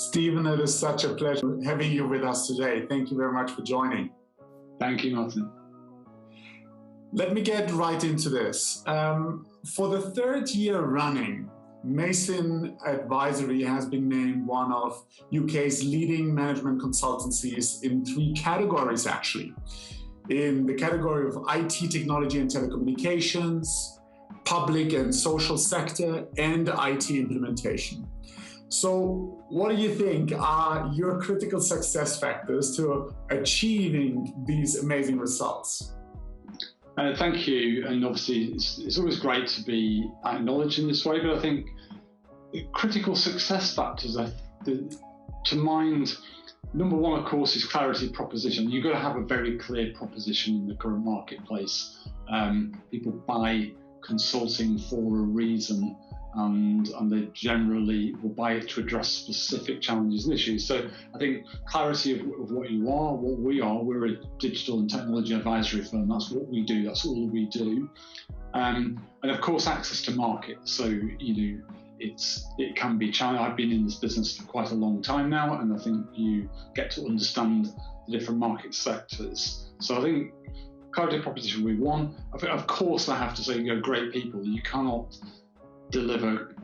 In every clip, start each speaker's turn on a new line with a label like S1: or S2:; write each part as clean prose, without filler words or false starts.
S1: Stephen, it is such a pleasure having you with us today. Thank you very much for joining.
S2: Thank you, Martin.
S1: Let me get right into this. For the third year running, Mason Advisory has been named one of UK's leading management consultancies in 3 categories, actually. In the category of IT, technology and telecommunications, public and social sector, and IT implementation. So what do you think are your critical success factors to achieving these amazing results?
S2: Thank you. And obviously, it's always great to be acknowledged in this way, but I think critical success factors, to mind, number one, of course, is clarity of proposition. You've got to have a very clear proposition in the current marketplace. People buy consulting for a reason, and they generally will buy it to address specific challenges and issues. So I think clarity of what you are, what we are, we're a digital and technology advisory firm. That's what we do. That's all we do. And of course, access to market. So, it can be challenging. I've been in this business for quite a long time now, and I think you get to understand the different market sectors. So I think clarity of proposition will be one. Of course, I have to say, great people. You cannot deliver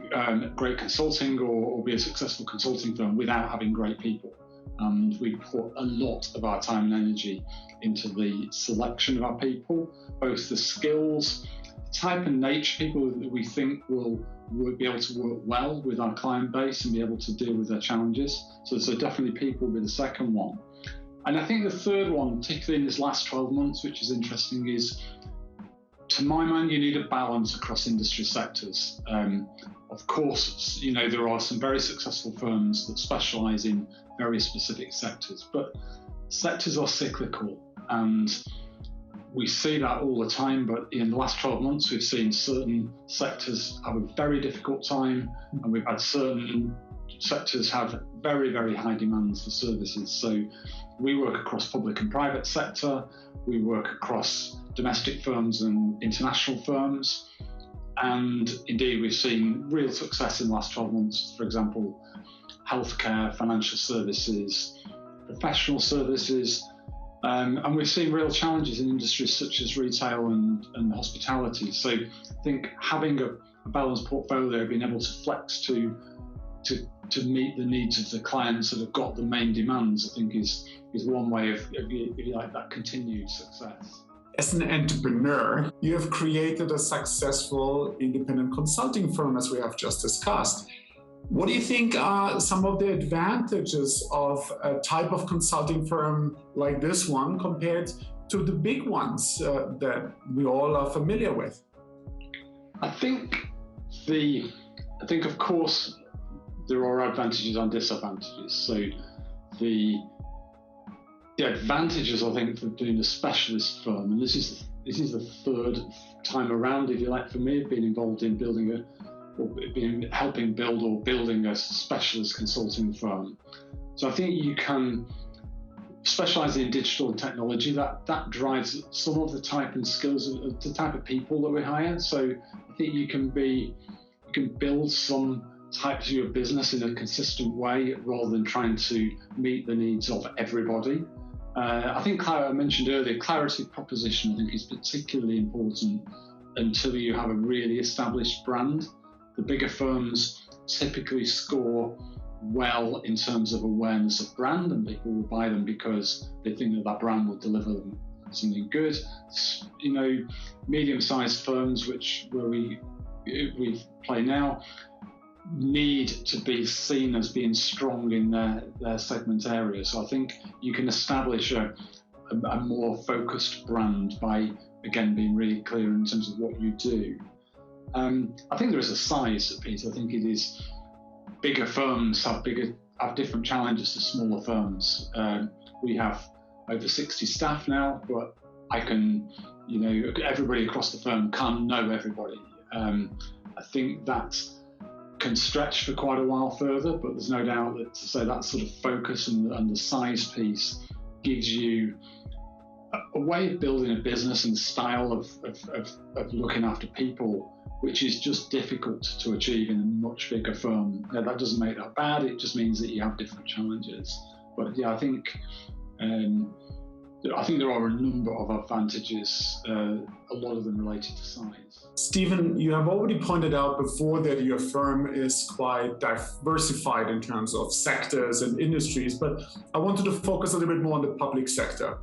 S2: great consulting or be a successful consulting firm without having great people. And we put a lot of our time and energy into the selection of our people, both the skills, the type and nature of people that we think will be able to work well with our client base and be able to deal with their challenges. So definitely people will be the second one. And I think the third one, particularly in this last 12 months, which is interesting, is, to my mind, you need a balance across industry sectors. Of course, there are some very successful firms that specialise in very specific sectors, but sectors are cyclical, and we see that all the time. But in the last 12 months, we've seen certain sectors have a very difficult time, and we've had certain sectors have very, very high demands for services. So we work across public and private sector, we work across domestic firms and international firms, and indeed we've seen real success in the last 12 months, for example, healthcare, financial services, professional services, and we've seen real challenges in industries such as retail and hospitality. So I think having a balanced portfolio, being able to flex to meet the needs of the clients that have got the main demands, I think is one way of, if you like, that continued success.
S1: As an entrepreneur, you have created a successful independent consulting firm, as we have just discussed. What do you think are some of the advantages of a type of consulting firm like this one compared to the big ones that we all are familiar with?
S2: I think, of course, there are advantages and disadvantages. So the advantages, I think, for doing a specialist firm, and this is the third time around, if you like, for me, being involved in helping build or building a specialist consulting firm. So I think you can specialise in digital and technology. That drives some of the type and skills of the type of people that we hire. So I think you can build some types of your business in a consistent way rather than trying to meet the needs of everybody. I think I mentioned earlier, clarity of proposition, I think, is particularly important until you have a really established brand. The bigger firms typically score well in terms of awareness of brand, and people will buy them because they think that brand will deliver them something good. Medium-sized firms, where we play now, need to be seen as being strong in their segment area. So I think you can establish a more focused brand by, again, being really clear in terms of what you do. I think there is a size piece. I think it is bigger firms have different challenges to smaller firms. We have over 60 staff now, but everybody across the firm can't know everybody. I think that can stretch for quite a while further, but there's no doubt that, to say, that sort of focus and the size piece gives you a way of building a business and style of looking after people, which is just difficult to achieve in a much bigger firm. Now, that doesn't make that bad. It just means that you have different challenges. But yeah, I think there are a number of advantages, a lot of them related to size.
S1: Stephen, you have already pointed out before that your firm is quite diversified in terms of sectors and industries, but I wanted to focus a little bit more on the public sector.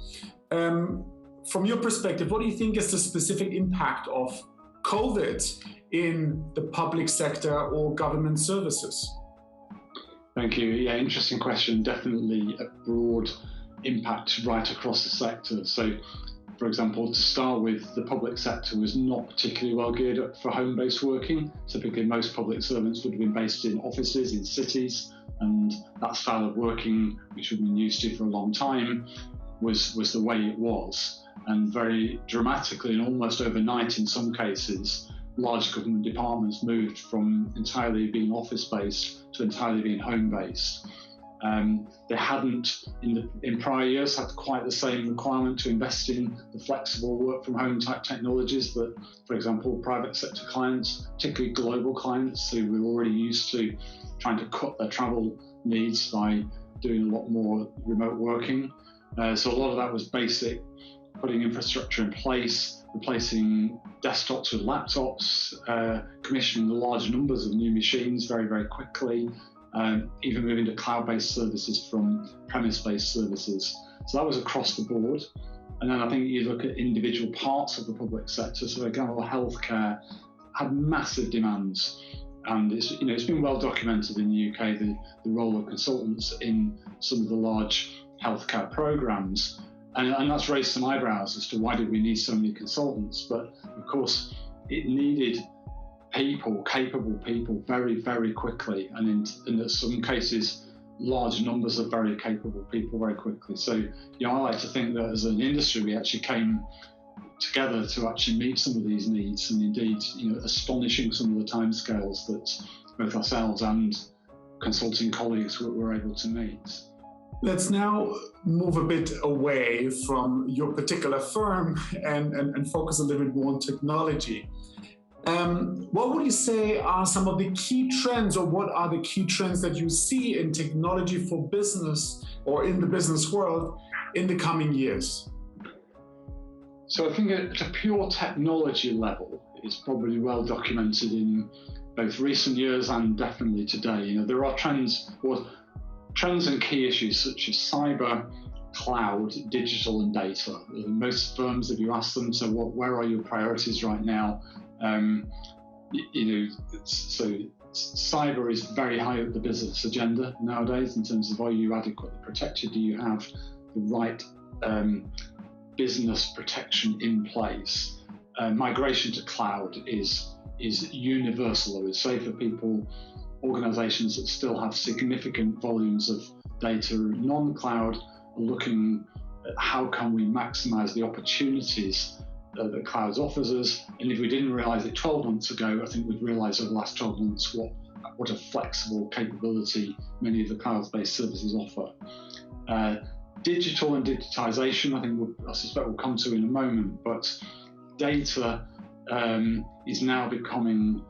S1: From your perspective, what do you think is the specific impact of COVID in the public sector or government services?
S2: Thank you. Yeah, interesting question. Definitely a broad impact right across the sector. So, for example, to start with, the public sector was not particularly well geared up for home-based working. Typically, most public servants would have been based in offices, in cities, and that style of working, which we've been used to for a long time, was the way it was. And very dramatically and almost overnight in some cases, large government departments moved from entirely being office-based to entirely being home-based. They hadn't, in prior years, had quite the same requirement to invest in the flexible work-from-home type technologies that, for example, private sector clients, particularly global clients who were already used to trying to cut their travel needs by doing a lot more remote working. So a lot of that was basic, putting infrastructure in place, replacing desktops with laptops, commissioning the large numbers of new machines very, very quickly, even moving to cloud-based services from premise-based services. So that was across the board. And then I think you look at individual parts of the public sector. So, for example, healthcare had massive demands. And it's been well documented in the UK, the role of consultants in some of the large healthcare programs. And that's raised some eyebrows as to why did we need so many consultants. But of course, it needed people, capable people, very, very quickly. And in some cases, large numbers of very capable people very quickly. So, I like to think that as an industry, we actually came together to actually meet some of these needs, and indeed, astonishing some of the timescales that both ourselves and consulting colleagues were able to meet.
S1: Let's now move a bit away from your particular firm and focus a little bit more on technology. What would you say are some of the key trends, or what are the key trends that you see in technology for business or in the business world in the coming years?
S2: So I think at a pure technology level, it's probably well documented in both recent years and definitely today. There are trends and key issues such as cyber, cloud, digital, and data. Most firms, if you ask them, so where are your priorities right now? So cyber is very high up the business agenda nowadays in terms of, are you adequately protected? Do you have the right business protection in place? Migration to cloud is universal, I would say, for people, organizations that still have significant volumes of data non-cloud are looking at how can we maximize the opportunities that cloud offers us. And if we didn't realize it 12 months ago, I think we've realized over the last 12 months what a flexible capability many of the cloud-based services offer. Digital and digitization, I suspect we'll come to in a moment, but data is now becoming,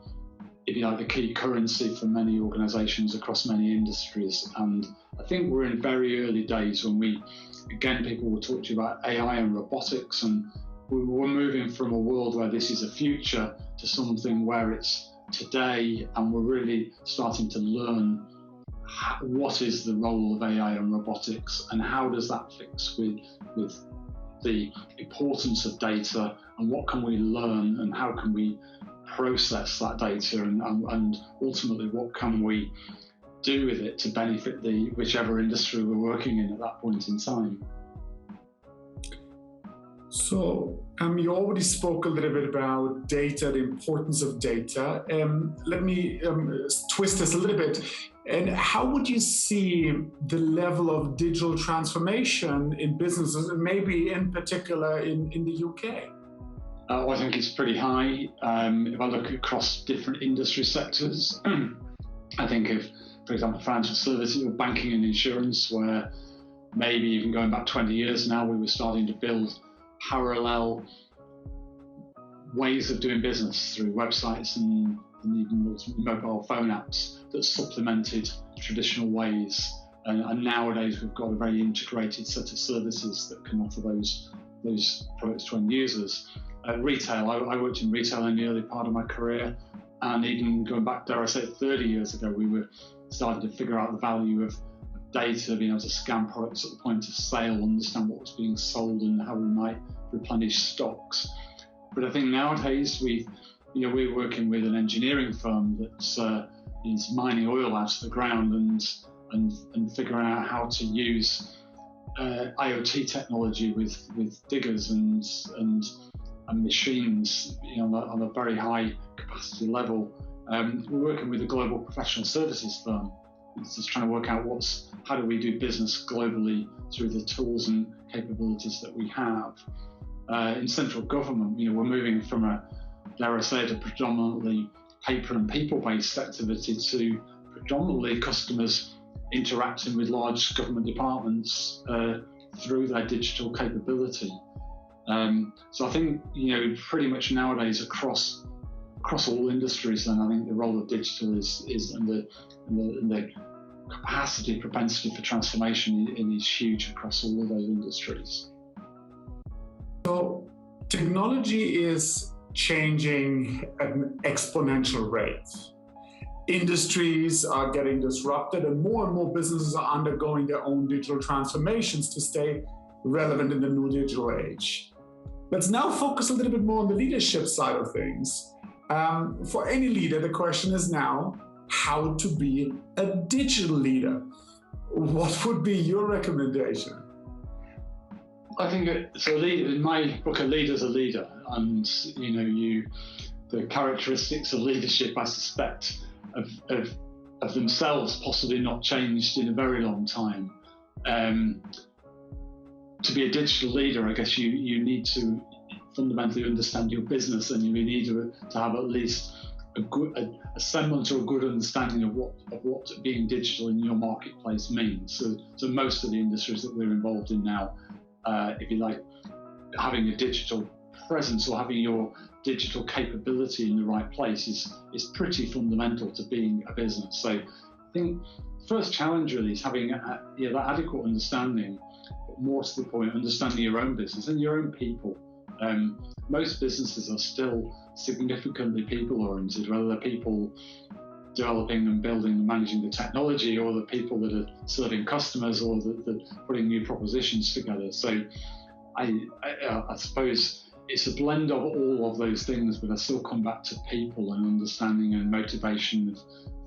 S2: if you like, the key currency for many organizations across many industries. And I think we're in very early days when people will talk to you about AI and robotics, and we're moving from a world where this is a future to something where it's today, and we're really starting to learn what is the role of AI and robotics, and how does that fix with the importance of data, and what can we learn, and how can we process that data, and ultimately what can we do with it to benefit whichever industry we're working in at that point in time.
S1: So you already spoke a little bit about data, the importance of data. Let me twist this a little bit. And how would you see the level of digital transformation in businesses, and maybe in particular in the UK?
S2: I think it's pretty high. If I look across different industry sectors, I think of, for example, financial services or banking and insurance, where maybe even going back 20 years now, we were starting to build parallel ways of doing business through websites and even mobile phone apps that supplemented traditional ways. And nowadays we've got a very integrated set of services that can offer those products to end users. Retail, I worked in retail in the early part of my career, and even going back, dare I say, 30 years ago, we were starting to figure out the value of data, being able to scan products at the point of sale, understand what was being sold and how we might replenish stocks. But I think nowadays we're working with an engineering firm that's is mining oil out of the ground and figuring out how to use IoT technology with diggers and machines, on a very high capacity level. We're working with a global professional services firm. It's just trying to work out how do we do business globally through the tools and capabilities that we have. In central government, we're moving from dare I say, a predominantly paper and people-based activity to predominantly customers interacting with large government departments through their digital capability. So I think, pretty much nowadays across all industries, then I think the role of digital is and the capacity, propensity for transformation is huge across all of those industries.
S1: So technology is changing at an exponential rate. Industries are getting disrupted, and more businesses are undergoing their own digital transformations to stay relevant in the new digital age. Let's now focus a little bit more on the leadership side of things. For any leader, the question is now how to be a digital leader. What would be your recommendation?
S2: I think in my book, a leader's a leader, and the characteristics of leadership, I suspect, of themselves possibly not changed in a very long time. To be a digital leader, I guess you need to fundamentally understand your business, and you need to have at least a semblance or a good understanding of what being digital in your marketplace means. So most of the industries that we're involved in now, if you like, having a digital presence or having your digital capability in the right place is pretty fundamental to being a business. So I think the first challenge really is having that adequate understanding, but more to the point, understanding your own business and your own people. Most businesses are still significantly people-oriented, whether they're people developing and building and managing the technology, or the people that are serving customers, or that putting new propositions together. So I suppose it's a blend of all of those things, but I still come back to people, and understanding and motivation of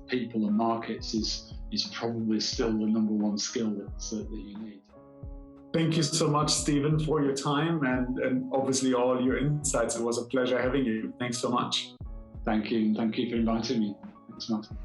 S2: people and markets is probably still the number one skill that you need.
S1: Thank you so much, Stephen, for your time and obviously all your insights. It was a pleasure having you. Thanks so much.
S2: Thank you, and thank you for inviting me. Thanks, Martin.